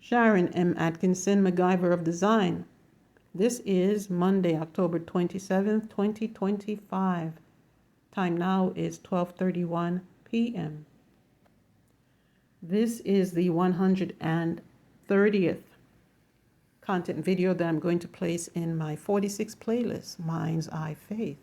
Sharon M. Atkinson, MacGyver of Design. This is Monday, October 27th, 2025. Time now is 12:31 p.m. This is the 130th content video that I'm going to place in my 46 playlist, Mind's Eye Faith.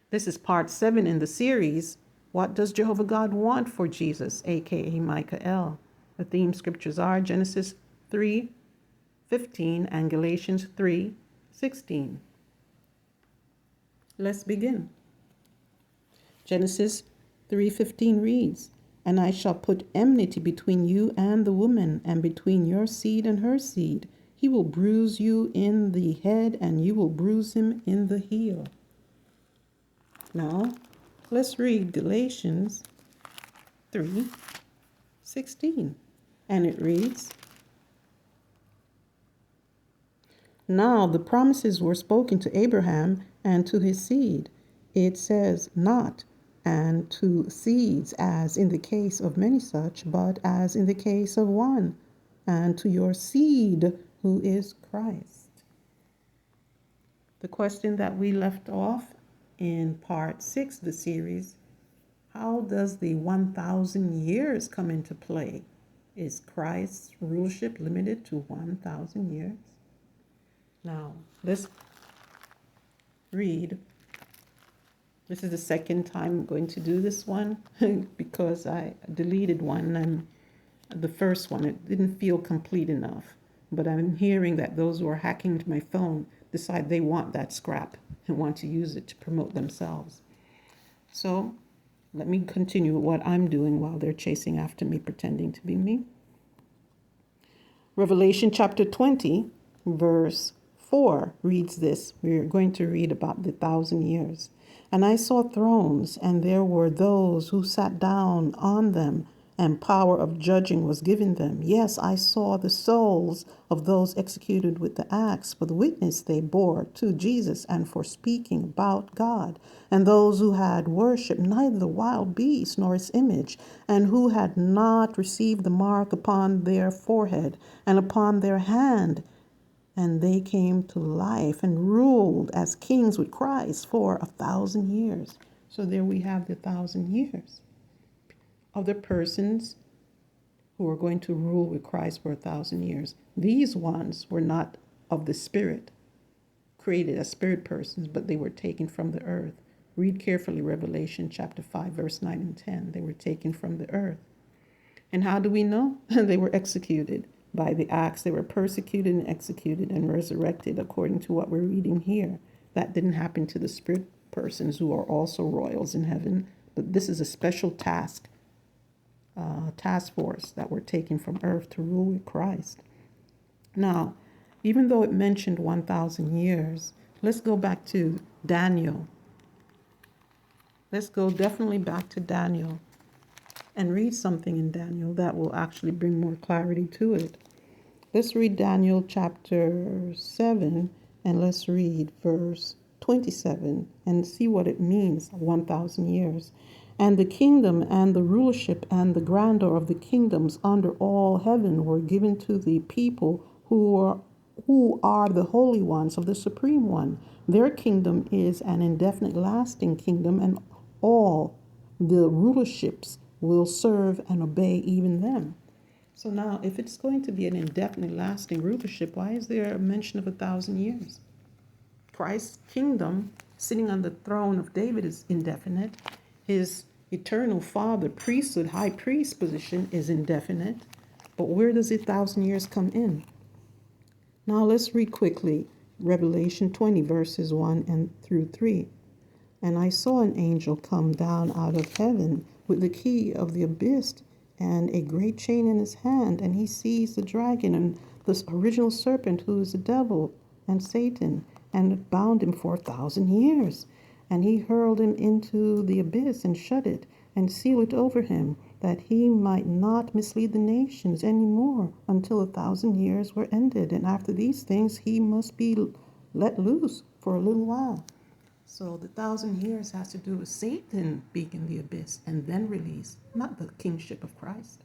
This is part 7 in the series, What Does Jehovah God Want for Jesus, aka Micah L. The theme scriptures are Genesis 3:15 and Galatians 3:16. Let's begin. Genesis 3:15 reads, "And I shall put enmity between you and the woman, and between your seed and her seed. He will bruise you in the head, and you will bruise him in the heel." Now, let's read Galatians 3:16. And it reads, "Now the promises were spoken to Abraham and to his seed." It says not "and to seeds," as in the case of many such, but as in the case of one, "and to your seed, who is Christ." The question that we left off in part 6 of the series, how does the 1,000 years come into play? Is Christ's rulership limited to 1,000 years? Now, let's read. This is the second time I'm going to do this one because I deleted one, and the first one, it didn't feel complete enough. But I'm hearing that those who are hacking into my phone decide they want that scrap and want to use it to promote themselves. So let me continue what I'm doing while they're chasing after me, pretending to be me. Revelation chapter 20, verse 4 reads this. We're going to read about the 1,000 years. "And I saw thrones, and there were those who sat down on them, and power of judging was given them. Yes, I saw the souls of those executed with the axe for the witness they bore to Jesus and for speaking about God, and those who had worshipped neither the wild beast nor its image, and who had not received the mark upon their forehead and upon their hand. And they came to life and ruled as kings with Christ for 1,000 years." So there we have the 1,000 years of the persons who are going to rule with Christ for 1,000 years. These ones were not of the spirit, created as spirit persons, but they were taken from the earth. Read carefully Revelation chapter 5, verse 9 and 10. They were taken from the earth. And how do we know? They were executed by the axe. They were persecuted and executed and resurrected according to what we're reading here. That didn't happen to the spirit persons who are also royals in heaven, but this is a special task force that were taken from earth to rule with Christ. Now, even though it mentioned 1,000 years, let's go back to Daniel. Let's go definitely back to Daniel and read something in Daniel that will actually bring more clarity to it. Let's read Daniel chapter 7, and let's read verse 27 and see what it means, 1,000 years. "And the kingdom and the rulership and the grandeur of the kingdoms under all heaven were given to the people who are the holy ones of the Supreme One. Their kingdom is an indefinite lasting kingdom, and all the rulerships will serve and obey even them." So now, if it's going to be an indefinite lasting rulership, why is there a mention of 1,000 years? Christ's kingdom, sitting on the throne of David, is indefinite. His eternal Father, priesthood, high priest position is indefinite. But where does the 1,000 years come in? Now let's read quickly Revelation 20, verses 1 and through 3. "And I saw an angel come down out of heaven with the key of the abyss and a great chain in his hand, and he seized the dragon and the original serpent, who is the devil and Satan, and bound him for 1,000 years. And he hurled him into the abyss and shut it and sealed it over him, that he might not mislead the nations any more until 1,000 years were ended. And after these things he must be let loose for a little while." So the 1,000 years has to do with Satan being in the abyss and then released, not the kingship of Christ.